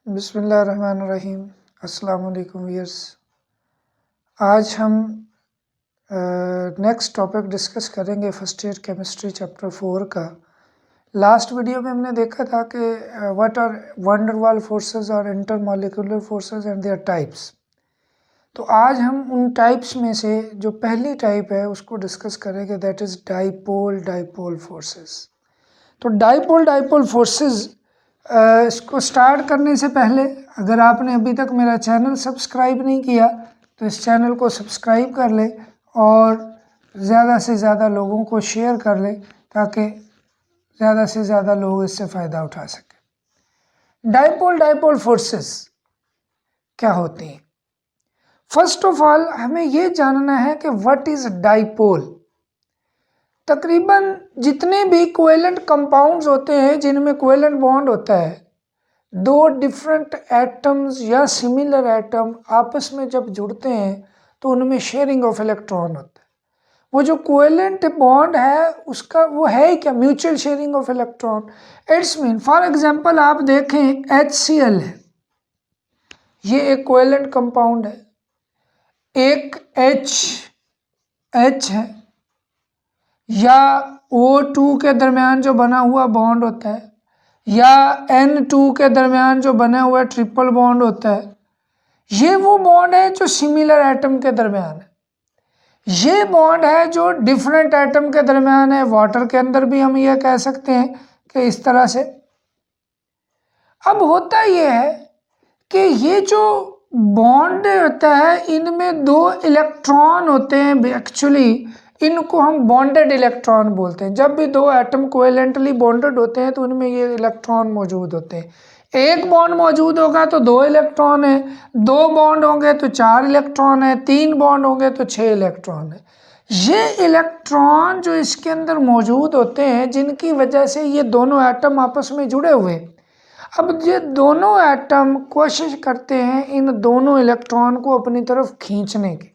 बिस्मिल्लाहिर्रहमानिर्रहीम। अस्सलाम वालेकुम व्यूअर्स। आज हम नेक्स्ट टॉपिक डिस्कस करेंगे फर्स्ट ईयर केमिस्ट्री चैप्टर 4 का। लास्ट वीडियो में हमने देखा था कि व्हाट आर वैन डर वाल फोर्सेस और intermolecular forces and there types. तो आज हम उन टाइप्स में से जो पहली टाइप है उसको डिस्कस करेंगे, that is dipole dipole forces. तो डाइपोल डाइपोल फोर्सेस इसको स्टार्ट करने से पहले अगर आपने अभी तक मेरा चैनल सब्सक्राइब नहीं किया तो इस चैनल को सब्सक्राइब कर ले और ज़्यादा से ज़्यादा लोगों को शेयर कर ले ताकि ज़्यादा से ज़्यादा लोग इससे फ़ायदा उठा सकें। डाइपोल डाइपोल फोर्सेस क्या होती हैं? फर्स्ट ऑफ ऑल हमें ये जानना है कि व्हाट इज़ डाइपोल। तकरीबन जितने भी कोवेलेंट कंपाउंड्स होते हैं जिनमें कोवेलेंट बॉन्ड होता है, दो डिफरेंट एटम्स या सिमिलर एटम आपस में जब जुड़ते हैं तो उनमें शेयरिंग ऑफ इलेक्ट्रॉन होता है। वो जो कोवेलेंट बॉन्ड है उसका वो है क्या? Mutual sharing of electron. It's mean for example आप देखें HCl है, ये एक कोवेलेंट कंपाउंड है। एक H है या O2 के दरमियान जो बना हुआ बॉन्ड होता है या N2 के दरमियान जो बना हुआ ट्रिपल बॉन्ड होता है, ये वो बॉन्ड है जो सिमिलर एटम के दरमियान है। ये बॉन्ड है जो डिफरेंट एटम के दरमियान है। वाटर के अंदर भी हम ये कह सकते हैं कि इस तरह से। अब होता ये है कि ये जो बॉन्ड होता है इनमें दो इलेक्ट्रॉन होते हैं। एक्चुअली इनको हम बॉन्डेड इलेक्ट्रॉन बोलते हैं। जब भी दो एटम कोवेलेंटली बॉन्डेड होते हैं तो उनमें ये इलेक्ट्रॉन मौजूद होते हैं। एक बॉन्ड मौजूद होगा तो दो इलेक्ट्रॉन है, दो बॉन्ड होंगे तो चार इलेक्ट्रॉन है, तीन बॉन्ड होंगे तो छः इलेक्ट्रॉन है। ये इलेक्ट्रॉन जो इसके अंदर मौजूद होते हैं जिनकी वजह से ये दोनों एटम आपस में जुड़े हुए। अब ये दोनों एटम कोशिश करते हैं इन दोनों इलेक्ट्रॉन को अपनी तरफ खींचने की,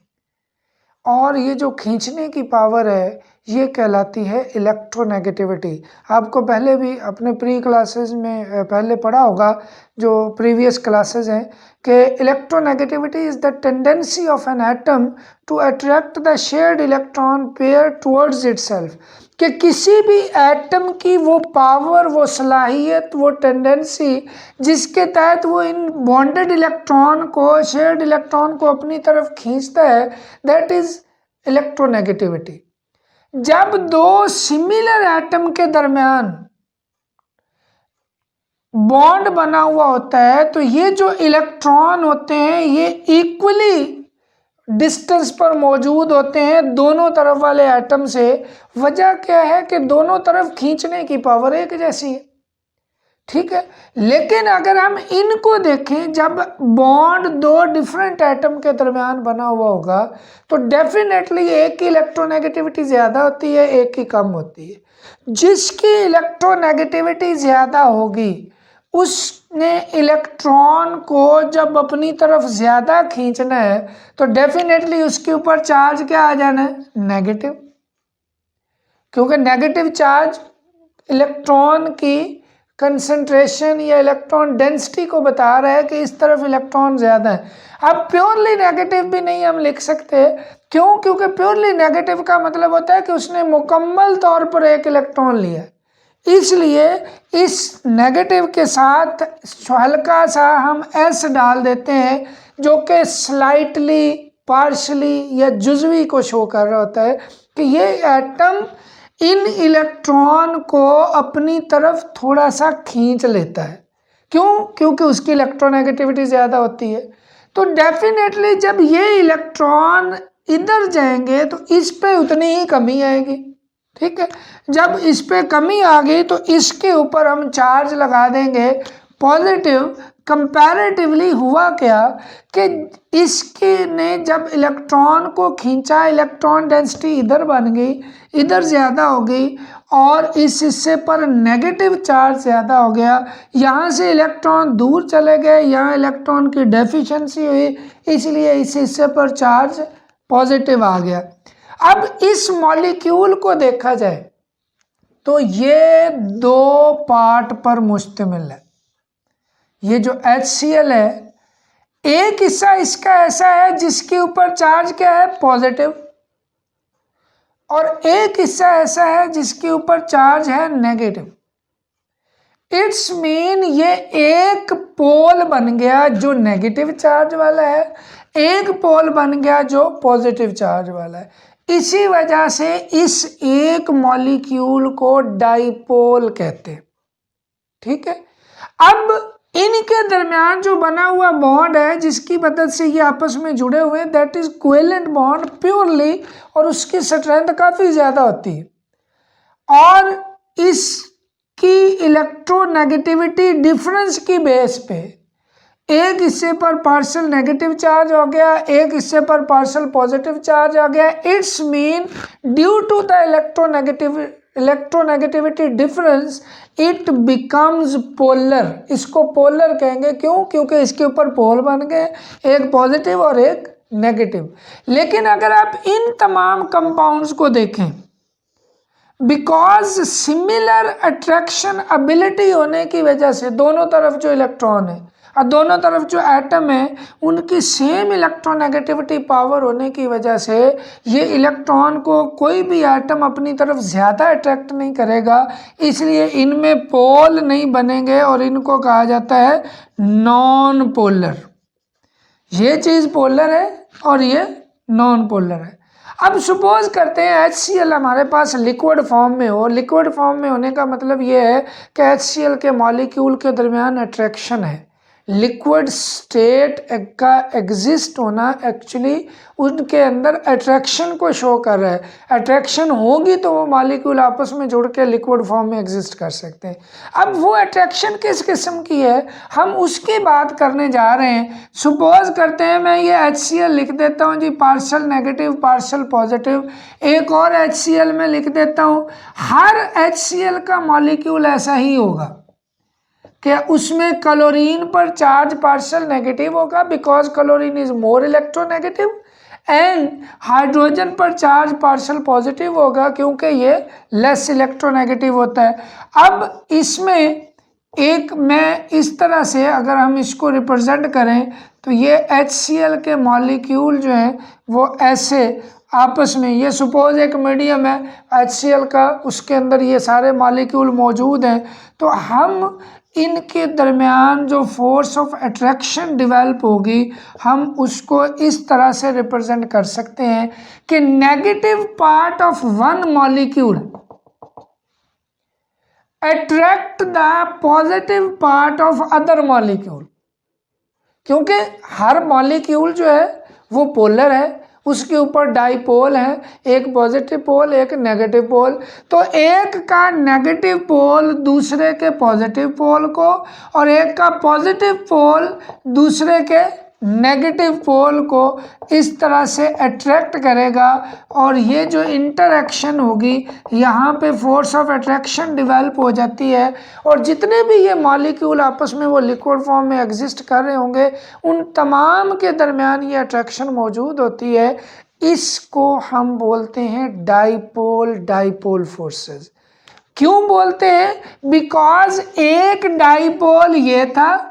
और ये जो खींचने की पावर है ये कहलाती है इलेक्ट्रोनेगेटिविटी। आपको पहले भी अपने प्री क्लासेस में पहले पढ़ा होगा, जो प्रीवियस क्लासेस हैं, कि electronegativity is the tendency of an atom to attract the shared electron pair towards itself. कि किसी भी एटम की वो पावर, वो सलाहियत, वो टेंडेंसी जिसके तहत वो इन बॉन्डेड इलेक्ट्रॉन को, शेयर्ड इलेक्ट्रॉन को अपनी तरफ खींचता है, दैट इज इलेक्ट्रोनेगेटिविटी। जब दो सिमिलर एटम के दरमियान बॉन्ड बना हुआ होता है तो ये जो इलेक्ट्रॉन होते हैं ये इक्वली डिस्टेंस पर मौजूद होते हैं दोनों तरफ वाले एटम से। वजह क्या है कि दोनों तरफ खींचने की पावर एक जैसी है, ठीक है। लेकिन अगर हम इनको देखें, जब बॉन्ड दो डिफरेंट एटम के दरमियान बना हुआ होगा तो डेफिनेटली एक की इलेक्ट्रोनेगेटिविटी ज़्यादा होती है, एक की कम होती है। जिसकी इलेक्ट्रोनेगेटिविटी ज़्यादा होगी उसने इलेक्ट्रॉन को जब अपनी तरफ ज़्यादा खींचना है तो डेफिनेटली उसके ऊपर चार्ज क्या आ जाना है? नेगेटिव। क्योंकि नेगेटिव चार्ज इलेक्ट्रॉन की कंसंट्रेशन या इलेक्ट्रॉन डेंसिटी को बता रहा है कि इस तरफ इलेक्ट्रॉन ज़्यादा है। अब प्योरली नेगेटिव भी नहीं हम लिख सकते। क्यों? क्योंकि प्योरली नेगेटिव का मतलब होता है कि उसने मुकम्मल तौर पर एक इलेक्ट्रॉन लिया है। इसलिए इस नेगेटिव के साथ हल्का सा हम एस डाल देते हैं जो कि स्लाइटली, पार्शली या जुज़वी को शो कर रहा होता है कि ये एटम इन इलेक्ट्रॉन को अपनी तरफ थोड़ा सा खींच लेता है। क्यों? क्योंकि उसकी इलेक्ट्रोनेगेटिविटी ज़्यादा होती है। तो डेफिनेटली जब ये इलेक्ट्रॉन इधर जाएंगे तो इस पे उतनी ही कमी आएगी, ठीक है। जब इस पे कमी आ गई तो इसके ऊपर हम चार्ज लगा देंगे पॉजिटिव। कंपैरेटिवली हुआ क्या कि इसके ने जब इलेक्ट्रॉन को खींचा, इलेक्ट्रॉन डेंसिटी इधर बन गई, इधर ज़्यादा हो गई और इस हिस्से पर नेगेटिव चार्ज ज़्यादा हो गया। यहाँ से इलेक्ट्रॉन दूर चले गए, यहाँ इलेक्ट्रॉन की डेफिशिएंसी हुई, इसलिए इस हिस्से पर चार्ज पॉजिटिव आ गया। अब इस मॉलिक्यूल को देखा जाए तो ये दो पार्ट पर मुश्तमिल है। ये जो HCl है, एक हिस्सा इसका ऐसा है जिसके ऊपर चार्ज क्या है, पॉजिटिव, और एक हिस्सा ऐसा है जिसके ऊपर चार्ज है नेगेटिव। इट्स मीन ये एक पोल बन गया जो नेगेटिव चार्ज वाला है, एक पोल बन गया जो पॉजिटिव चार्ज वाला है। इसी वजह से इस एक मॉलिक्यूल को डाइपोल कहते हैं। ठीक है, अब इनके दरमियान जो बना हुआ बॉन्ड है जिसकी मदद से ये आपस में जुड़े हुए हैं, that is covalent bond purely, और उसकी स्ट्रेंथ काफी ज्यादा होती है, और इसकी इलेक्ट्रोनेगेटिविटी डिफरेंस की बेस पे एक हिस्से पर पार्शियल नेगेटिव चार्ज हो गया, एक हिस्से पर पार्शियल पॉजिटिव चार्ज आ गया। It's mean due to the electronegativity difference it becomes polar. इसको पोलर कहेंगे, क्यों? क्योंकि इसके ऊपर पोल बन गए, एक पॉजिटिव और एक नेगेटिव। लेकिन अगर आप इन तमाम कंपाउंड्स को देखें, बिकॉज सिमिलर अट्रैक्शन एबिलिटी होने की वजह से दोनों तरफ जो इलेक्ट्रॉन है और दोनों तरफ जो एटम है उनकी सेम इलेक्ट्रोनेगेटिविटी पावर होने की वजह से ये इलेक्ट्रॉन को कोई भी एटम अपनी तरफ ज़्यादा अट्रैक्ट नहीं करेगा, इसलिए इनमें पोल नहीं बनेंगे और इनको कहा जाता है नॉन पोलर। ये चीज़ पोलर है और ये नॉन पोलर है। अब सपोज करते हैं HCl हमारे पास लिक्विड फॉर्म में हो। लिक्विड फॉर्म में होने का मतलब ये है कि HCl के मॉलिक्यूल के दरमियान अट्रैक्शन है। लिक्विड स्टेट का एग्जिस्ट होना एक्चुअली उनके अंदर अट्रैक्शन को शो कर रहा है। अट्रैक्शन होगी तो वो मॉलिक्यूल आपस में जुड़ के लिक्विड फॉर्म में एग्जिस्ट कर सकते हैं। अब वो अट्रैक्शन किस किस्म की है हम उसकी बात करने जा रहे हैं। सपोज करते हैं मैं ये HCl लिख देता हूँ जी, पार्शियल नेगेटिव पार्शियल पॉजिटिव। एक और HCl में लिख देता हूँ। हर HCl का मॉलिक्यूल ऐसा ही होगा कि उसमें क्लोरीन पर चार्ज पार्शियल नेगेटिव होगा, because chlorine is more electronegative, and hydrogen पर चार्ज पार्शियल पॉजिटिव होगा क्योंकि ये लेस इलेक्ट्रोनेगेटिव होता है। अब इसमें एक मैं इस तरह से अगर हम इसको रिप्रेजेंट करें तो ये HCl के मॉलिक्यूल जो हैं वो ऐसे आपस में, ये सपोज एक मीडियम है HCl का, उसके अंदर ये सारे मॉलिक्यूल मौजूद हैं, तो हम इनके दरमियान जो फोर्स ऑफ अट्रैक्शन डेवलप होगी हम उसको इस तरह से रिप्रेजेंट कर सकते हैं कि negative part of one molecule attract the positive part of other molecule. क्योंकि हर मॉलिक्यूल जो है वो पोलर है, उसके ऊपर डाइपोल है, एक पॉजिटिव पोल एक नेगेटिव पोल, तो एक का नेगेटिव पोल दूसरे के पॉजिटिव पोल को और एक का पॉजिटिव पोल दूसरे के नेगेटिव पोल को इस तरह से अट्रैक्ट करेगा, और ये जो इंटरैक्शन होगी यहाँ पे फोर्स ऑफ अट्रैक्शन डेवलप हो जाती है, और जितने भी ये मॉलिक्यूल आपस में वो लिक्विड फॉर्म में एग्जिस्ट कर रहे होंगे उन तमाम के दरमियान ये अट्रैक्शन मौजूद होती है। इसको हम बोलते हैं डाइपोल डाइपोल फोर्सेस। क्यों बोलते हैं? बिकॉज एक डाइपोल ये था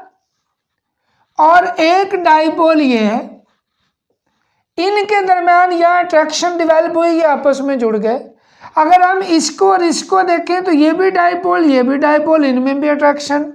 और एक डाइपोल ये है, इनके दरमियान यह अट्रैक्शन डेवलप हुई, ये आपस में जुड़ गए। अगर हम इसको और इसको देखें तो ये भी डाइपोल ये भी डाइपोल, इनमें भी अट्रैक्शन।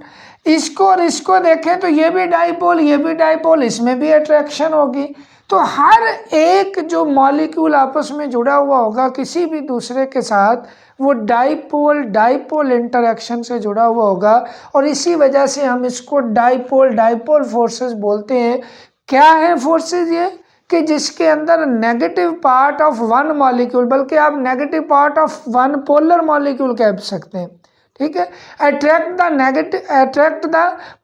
इसको और इसको देखें तो ये भी डाइपोल ये भी डाइपोल, इसमें भी अट्रैक्शन होगी। तो हर एक जो मॉलिक्यूल आपस में जुड़ा हुआ होगा किसी भी दूसरे के साथ, वो डाइपोल डाइपोल इंटरैक्शन से जुड़ा हुआ होगा, और इसी वजह से हम इसको डाइपोल डाइपोल फोर्सेस बोलते हैं। क्या है फोर्सेस? ये कि जिसके अंदर negative part of one molecule, बल्कि आप negative part of one polar molecule कह सकते हैं, ठीक है, attract the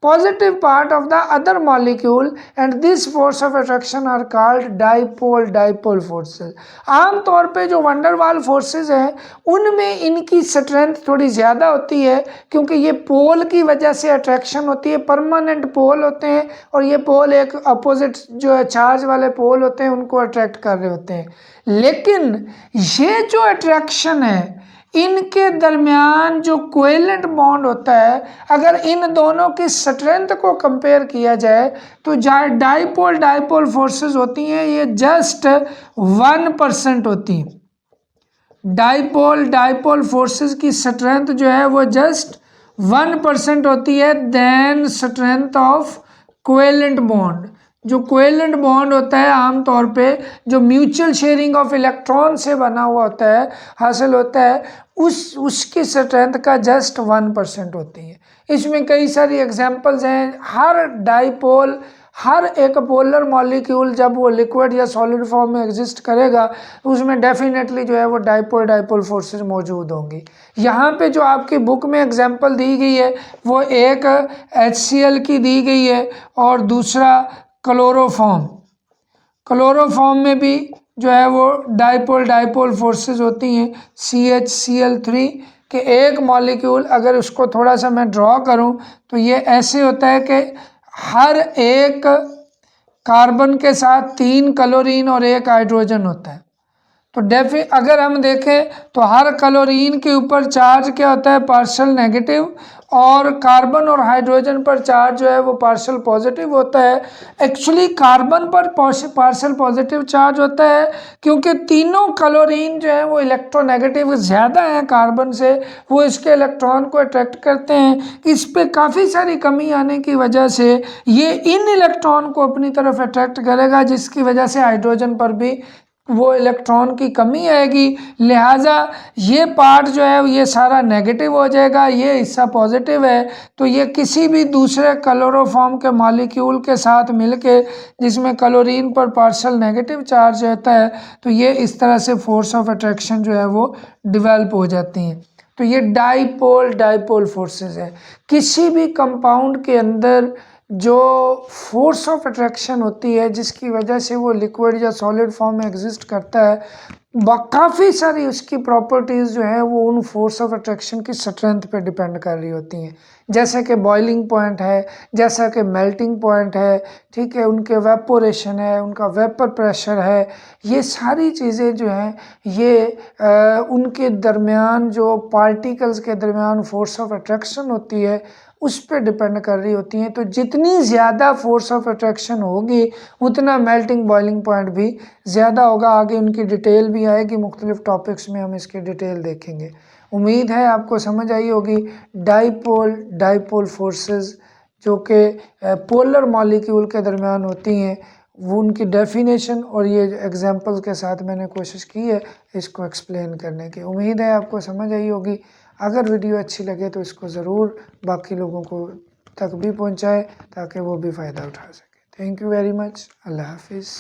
positive part of the other molecule, and this force of attraction are called dipole dipole forces. आमतौर पे जो वंडरवाल फोर्सेस हैं उनमें इनकी स्ट्रेंथ थोड़ी ज़्यादा होती है, क्योंकि ये पोल की वजह से अट्रैक्शन होती है, परमानेंट पोल होते हैं, और ये पोल एक अपोजिट जो है चार्ज वाले पोल होते हैं उनको अट्रैक्ट कर रहे होते हैं। लेकिन ये जो अट्रैक्शन है इनके दरमियान जो कोवेलेंट बॉन्ड होता है, अगर इन दोनों की स्ट्रेंथ को कंपेयर किया जाए तो डाइपोल डाइपोल फोर्सेस होती हैं ये जस्ट 1% होती हैं। डाइपोल डाइपोल फोर्सेस की स्ट्रेंथ जो है वो जस्ट 1% होती है then strength of covalent bond. जो कोवेलेंट बॉन्ड होता है आमतौर पे जो म्यूचुअल शेयरिंग ऑफ इलेक्ट्रॉन से बना हुआ होता है, हासिल होता है, उसकी स्ट्रेंथ का जस्ट 1% होती है। इसमें कई सारी एग्जांपल्स हैं। हर एक पोलर मॉलिक्यूल जब वो लिक्विड या सॉलिड फॉर्म में एग्जिस्ट करेगा उसमें डेफिनेटली जो है वो डाइपोल डाइपोल फोर्सेस मौजूद होंगी। यहाँ पे जो आपकी बुक में एग्जांपल दी गई है वो एक HCl की दी गई है और दूसरा क्लोरोफॉर्म में भी जो है वो डाइपोल डाइपोल फोर्सेस होती हैं। CHCl3 के एक मॉलिक्यूल अगर उसको थोड़ा सा मैं ड्रॉ करूं तो ये ऐसे होता है कि हर एक कार्बन के साथ 3 क्लोरीन और 1 हाइड्रोजन होता है। तो अगर हम देखें तो हर क्लोरीन के ऊपर चार्ज क्या होता है, पार्शियल नेगेटिव, और कार्बन और हाइड्रोजन पर चार्ज जो है वो पार्शियल पॉजिटिव होता है। एक्चुअली कार्बन पर पार्शियल पॉजिटिव चार्ज होता है क्योंकि तीनों क्लोरीन जो है वो इलेक्ट्रोनेगेटिव ज़्यादा हैं कार्बन से, वो इसके इलेक्ट्रॉन को अट्रैक्ट करते हैं। इस पे काफ़ी सारी कमी आने की वजह से ये इन इलेक्ट्रॉन को अपनी तरफ अट्रैक्ट करेगा, जिसकी वजह से हाइड्रोजन पर भी वो इलेक्ट्रॉन की कमी आएगी। लिहाजा ये पार्ट जो है ये सारा नेगेटिव हो जाएगा, ये हिस्सा पॉजिटिव है। तो ये किसी भी दूसरे क्लोरोफॉर्म के मॉलिक्यूल के साथ मिलके जिसमें क्लोरीन पर पार्शियल नेगेटिव चार्ज रहता है तो ये इस तरह से फोर्स ऑफ अट्रैक्शन जो है वो डिवेल्प हो जाती हैं। तो ये डाइपोल डाइपोल फोर्सेस है। किसी भी कंपाउंड के अंदर जो फोर्स ऑफ अट्रैक्शन होती है जिसकी वजह से वो लिक्विड या सॉलिड फॉर्म में एग्जिस्ट करता है, काफ़ी सारी उसकी प्रॉपर्टीज़ जो है वो उन फोर्स ऑफ अट्रैक्शन की स्ट्रेंथ पे डिपेंड कर रही होती हैं। जैसे कि बॉइलिंग पॉइंट है, जैसा कि मेल्टिंग पॉइंट है, ठीक है, उनके वेपोरेशन है, उनका वेपर प्रेशर है, ये सारी चीज़ें जो हैं ये उनके दरमियान जो पार्टिकल्स के दरमियान फोर्स ऑफ अट्रैक्शन होती है उस पर डिपेंड कर रही होती हैं। तो जितनी ज़्यादा फोर्स ऑफ अट्रैक्शन होगी उतना मेल्टिंग बॉइलिंग पॉइंट भी ज़्यादा होगा। आगे उनकी डिटेल भी आएगी, मुख्तलिफ टॉपिक्स में हम इसकी डिटेल देखेंगे। उम्मीद है आपको समझ आई होगी। डाइपोल डाइपोल फोर्सेस जो कि पोलर मॉलिक्यूल के दरमियान होती हैं वो उनकी डेफिनेशन और ये एग्जांपल्स के साथ मैंने कोशिश की है इसको एक्सप्लेन करने की। उम्मीद है आपको समझ आई होगी। अगर वीडियो अच्छी लगे तो इसको ज़रूर बाकी लोगों को तक भी पहुंचाएं ताकि वो भी फ़ायदा उठा सकें। Thank you very much. अल्लाह हाफिज़।